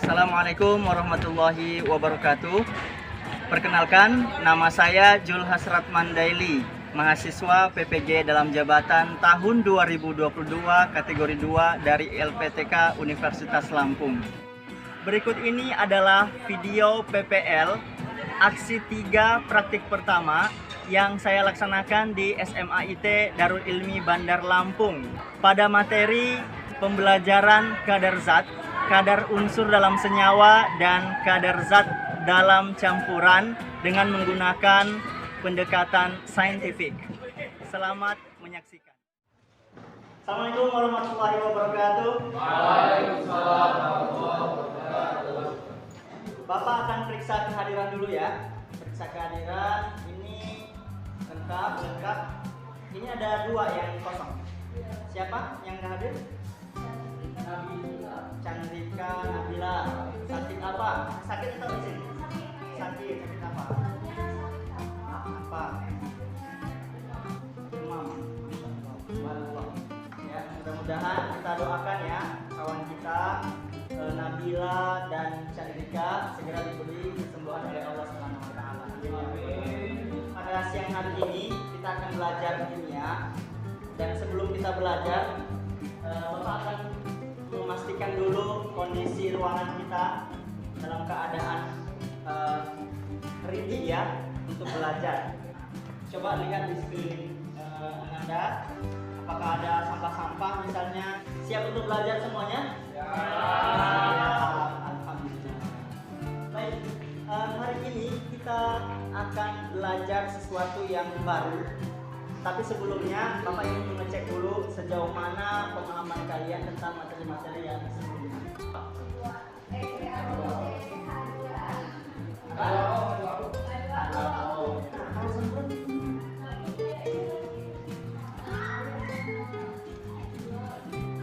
Assalamualaikum warahmatullahi wabarakatuh. Perkenalkan, nama saya Jul Hasrat Mandaili, mahasiswa PPG dalam jabatan tahun 2022 kategori 2 dari LPTK Universitas Lampung. Berikut ini adalah video PPL aksi 3 praktik pertama yang saya laksanakan di SMA IT Darul Ilmi Bandar Lampung pada materi pembelajaran kadar zat, kadar unsur dalam senyawa, dan kadar zat dalam campuran dengan menggunakan pendekatan saintifik. Selamat menyaksikan. Assalamualaikum warahmatullahi wabarakatuh. Waalaikumsalam warahmatullahi wabarakatuh. Bapak akan periksa kehadiran dulu ya. Periksa kehadiran, ini lengkap. Ini ada 2 yang kosong. Siapa yang nggak hadir? Chandrika Nabila. Sakit apa? Sakit atau di sini? Sakit apa? Apa? Demam. Ya, mudah-mudahan kita doakan ya kawan kita Nabila dan Chandrika segera diberi kesembuhan oleh Allah Subhanahu wa taala. Pada siang hari ini kita akan belajar kimia, dan sebelum kita belajar Bapak akan memastikan dulu kondisi ruangan kita dalam keadaan ready ya untuk belajar. Coba lihat di sekeliling Anda, apakah ada sampah-sampah misalnya. Siap untuk belajar semuanya? Ya. Alhamdulillah. Baik, hari ini kita akan belajar sesuatu yang baru. Tapi sebelumnya, Bapak ingin mengecek dulu sejauh mana pemahaman kalian tentang materi-materi yang sebelumnya.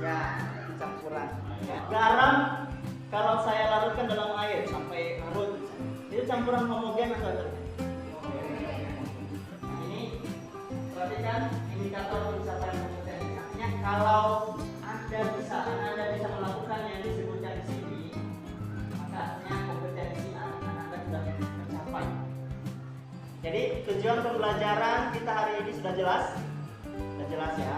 Ya, campuran. Ya, garam kalau saya larutkan dalam air sampai larut, itu campuran homogen atau perhatikan indikator pencapaian kompetensi. Artinya kalau Anda bisa melakukan yang disebutkan di sini, maka artinya kompetensi Anda sudah tercapai. Jadi tujuan pembelajaran kita hari ini sudah jelas ya.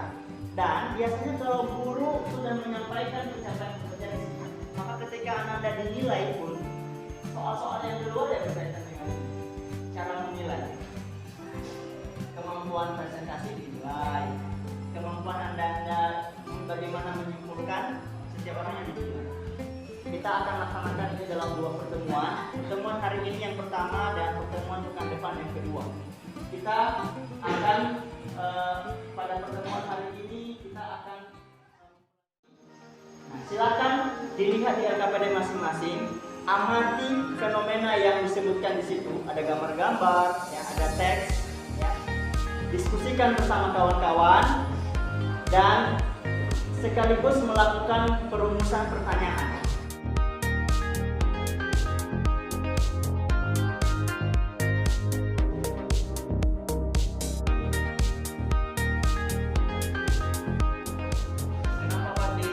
Dan biasanya kalau guru sudah menyampaikan pencapaian kompetensi, maka ketika Anda dinilai pun soal-soal yang kedua ya berkaitan dengan cara menilai. Kemampuan presentasi dinilai, kemampuan anda bagaimana menyimpulkan setiap orang yang dinilai. Kita akan laksanakan ini dalam 2 pertemuan. Pertemuan hari ini yang pertama dan pertemuan pekan depan yang kedua. Kita akan pada pertemuan hari ini kita akan silakan dilihat di LKPD masing-masing. Amati fenomena yang disebutkan di situ. Ada gambar-gambar, ya, ada teks. Diskusikan bersama kawan-kawan dan sekaligus melakukan perumusan pertanyaan. Kenapa Pati?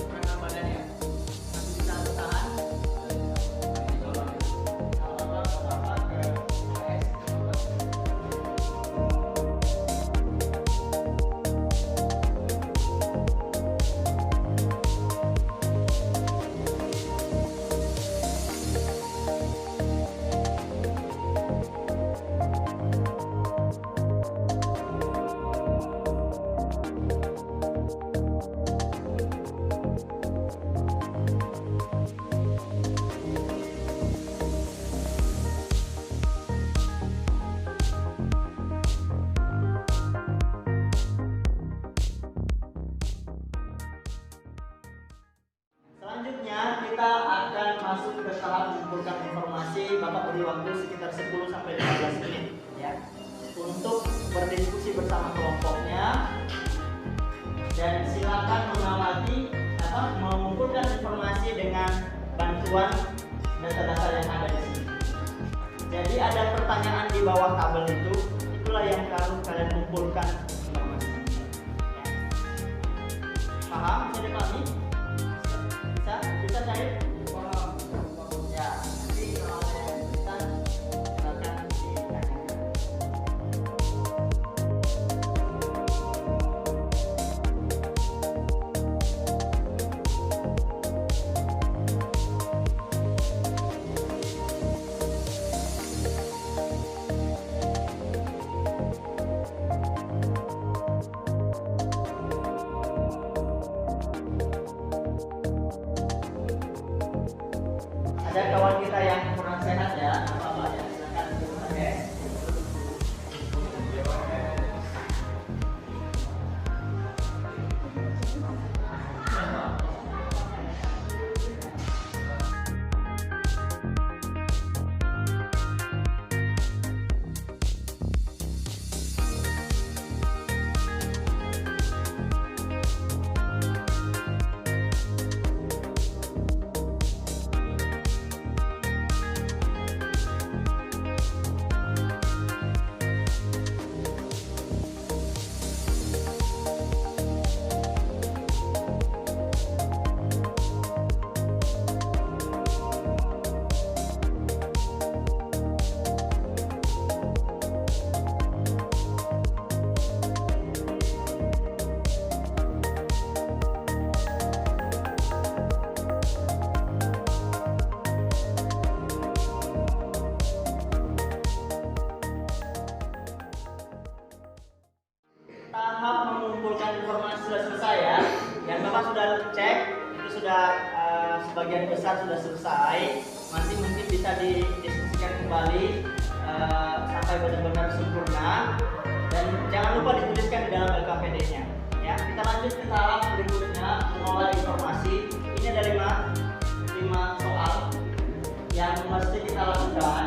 Karena badannya masih bisa bertahan. Selanjutnya kita akan masuk ke tahap mengumpulkan informasi. Bapak beri waktu sekitar 10-15 menit ya untuk berdiskusi bersama kelompoknya, dan silakan mengamati mengumpulkan informasi dengan bantuan data-data yang ada di sini. Jadi ada pertanyaan di bawah tabel itulah yang harus kalian kumpulkan informasi. Ya. Paham? Bisa dipahami? Bisa cair? ada kawan kita yang kurang sehat ya, apa-apa ya, silakan dipakai. Tahap mengumpulkan informasi sudah selesai ya. Yang Bapak sudah cek itu sudah sebagian besar sudah selesai. Masih mungkin bisa didiskusikan kembali sampai benar-benar sempurna. Dan jangan lupa dituliskan di dalam LKPD-nya. Ya, kita lanjut ke tahap berikutnya, mengolah informasi. Ini ada 5 soal yang mesti kita lakukan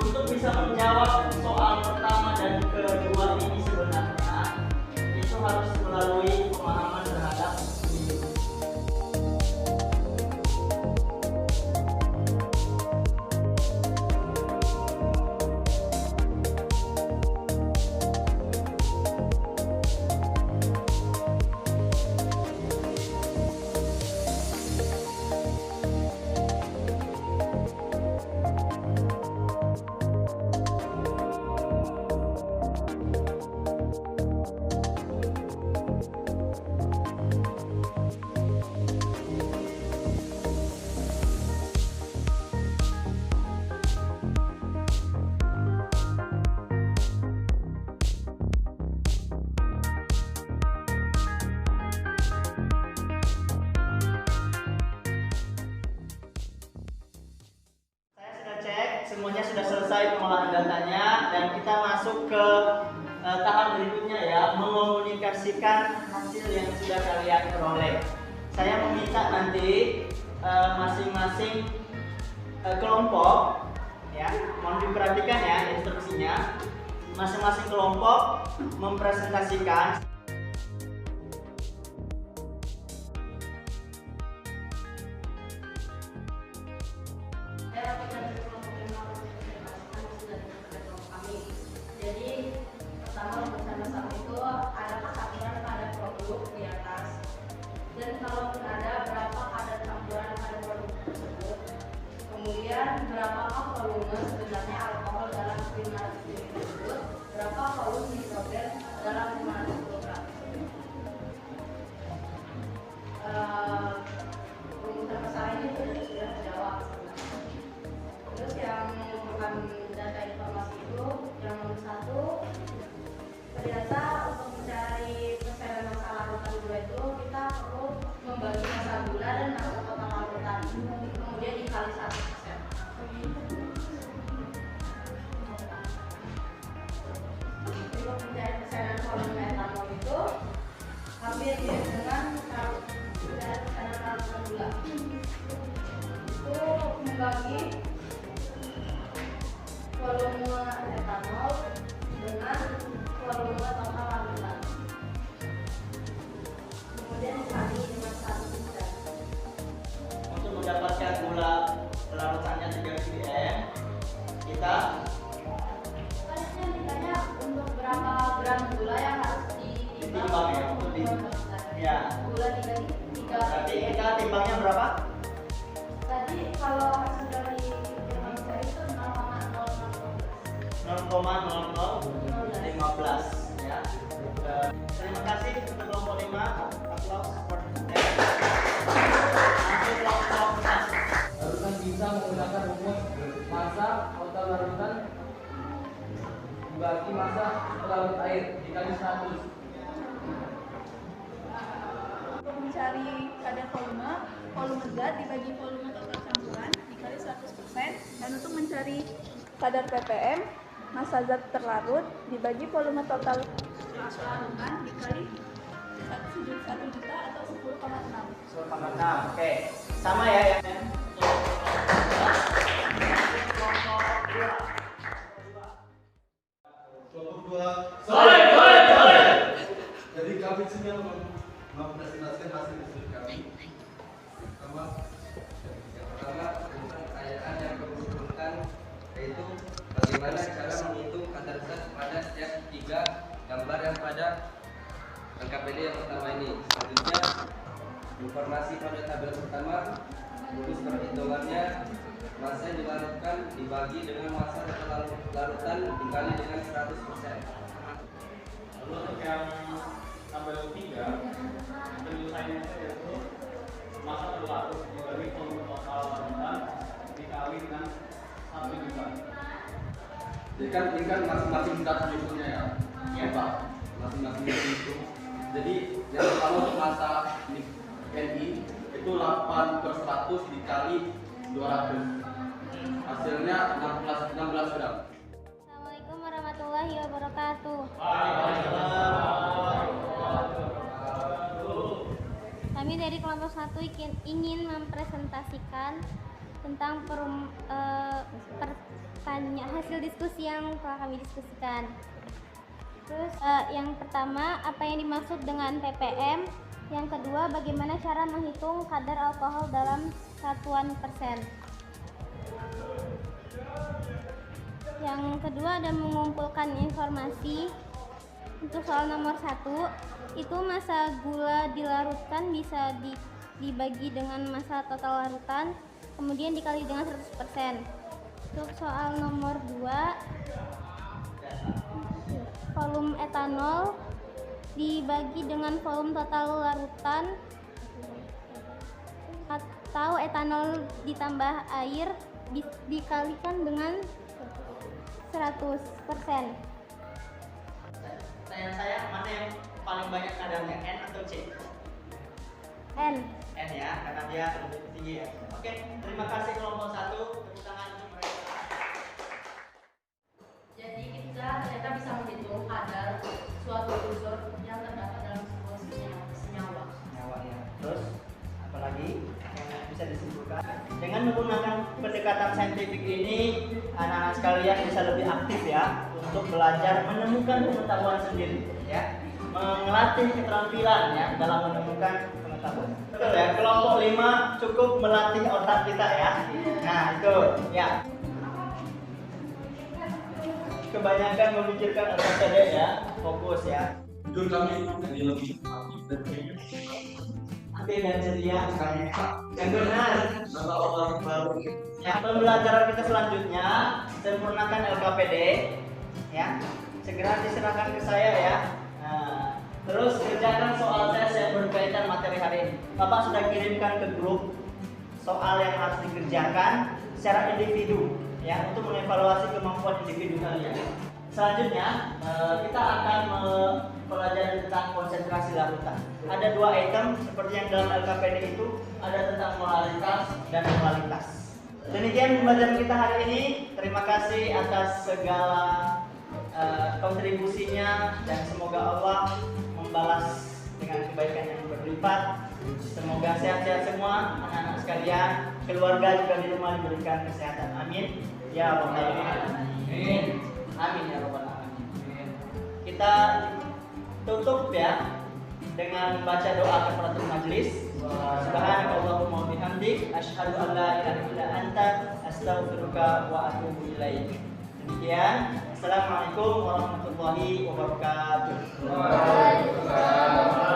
untuk bisa menjawab soal pertama dan kedua ini. Sebenarnya itu harus melalui pemahaman terhadap ini. Semuanya sudah selesai pengolahan datanya dan kita masuk ke tahap berikutnya ya, mengomunikasikan hasil yang sudah kalian peroleh. Saya meminta nanti masing-masing kelompok ya, mohon diperhatikan ya instruksinya. Masing-masing kelompok mempresentasikan berapakah volume sebenarnya alkohol dalam 500 ml tersebut, berapa volume nitrogen dalam 500 kg tersebut. Rumusan masalah ini sudah terjawab sebenarnya. Terus yang mengumpulkan data informasi itu yang nomor 1, ternyata untuk mencari persenan masa larutan gula itu kita perlu membagi masa gula dan masa total larutan, kemudian dikali 1%. Untuk mencari persenan volume etanol itu hampir mirip dengan persenan larutan gula. Itu membagi volume etanol dengan volume total larutan, kemudian dikali dengan 1%. Untuk mendapatkan gula larutannya 3 mg, kita untuk berapa gram gula yang harus ditimbang ya, untuk ya. Gula 3. Berarti kita timbangnya berapa? Tadi kalau hasil dari saya itu 0,0015 ya. Terima kasih untuk kelompok 5. Aplaus for them. Nanti kelompok 4. Larutan bisa menggunakan rumus massa total larutan dibagi massa pelarut air dikali 100. Untuk mencari kadar volume zat dibagi volume total campuran dikali 100 100%. Dan untuk mencari kadar ppm, massa zat terlarut dibagi volume total larutan dikali 1 juta atau 10,6. 10,6. Oke. Sama ya yang Kelompok 2. Jadi kami sini mempresentasikan hasil riset kami. Yang pertama tentang pertanyaan yang mengumpulkan, yaitu bagaimana cara menghitung kadar zat pada setiap 3 gambar yang pada LKPD yang pertama ini. Selanjutnya informasi pada tabel pertama, rumus perhitungannya, massa yang dilarutkan dibagi dengan massa total larutan dikali dengan 100%. Lalu untuk yang tabel 3, penyelesaiannya yaitu massa terlarut dibagi volume total larutan dikali dengan 1 juta. Jadi kan ini kan masing-masing zat penyusunnya ya, Pak. Masing-masing itu. Jadi yang pertama untuk massa Ni itu 8/100 dikali 200. Hasilnya 16 gram. Assalamualaikum warahmatullahi wabarakatuh. Kami dari kelompok 1 ingin mempresentasikan tentang hasil diskusi yang telah kami diskusikan. Terus yang pertama, apa yang dimaksud dengan ppm? Yang kedua, bagaimana cara menghitung kadar alkohol dalam satuan persen? Yang kedua ada mengumpulkan informasi. Untuk soal nomor 1, itu massa gula dilarutkan bisa dibagi dengan massa total larutan, kemudian dikali dengan 100%. Untuk soal nomor 2, volume etanol dibagi dengan volume total larutan atau etanol ditambah air dikalikan dengan 100%. pertanyaan saya, mana yang paling banyak kadarnya, N atau C? N. N ya, karena dia lebih tinggi ya. Oke, terima kasih kelompok 1. Tepuk tangan untuk mereka. Jadi kita ternyata bisa menghitung kadar suatu unsur yang terdapat dalam sebuah senyawa. Nyawa ya. Terus apalagi yang bisa disimpulkan? Dengan menggunakan pendekatan saintifik ini, anak-anak sekalian bisa lebih aktif ya untuk belajar menemukan pengetahuan sendiri ya, melatih keterampilan ya dalam menemukan pengetahuan. Betul ya, kelompok 5 cukup melatih otak kita ya. Nah itu ya. Kebanyakan memikirkan LKPD ya, fokus ya. Jujur kami jadi lebih aktif dan Aktif dan ceria. Yang benar. Nama orang baru. Ya, pembelajaran kita selanjutnya sempurnakan LKPD ya. Segera diserahkan ke saya ya. Nah, terus kerjakan soal tes yang berkaitan materi hari ini. Bapak sudah kirimkan ke grup soal yang harus dikerjakan secara individu ya, untuk mengevaluasi kemampuan individu kalian. Selanjutnya kita akan mempelajari tentang konsentrasi larutan. Ada 2 item seperti yang dalam LKPD itu, ada tentang molaritas dan molalitas. Demikian pembelajaran kita hari ini. Terima kasih atas segala kontribusinya dan semoga Allah membalas dengan kebaikan yang berlipat. Semoga sehat-sehat semua anak-anak sekalian, keluarga juga di rumah diberikan kesehatan. Amin ya rabbal alamin. Amin ya rabbal alamin. Kita tutup ya dengan baca doa kafaratul majelis. Subhanakallahumma wa bihamdik asyhadu an la ilaha illa anta astaghfiruka wa atubu ilaik. Demikian. Assalamualaikum warahmatullahi wabarakatuh. Waalaikumsalam.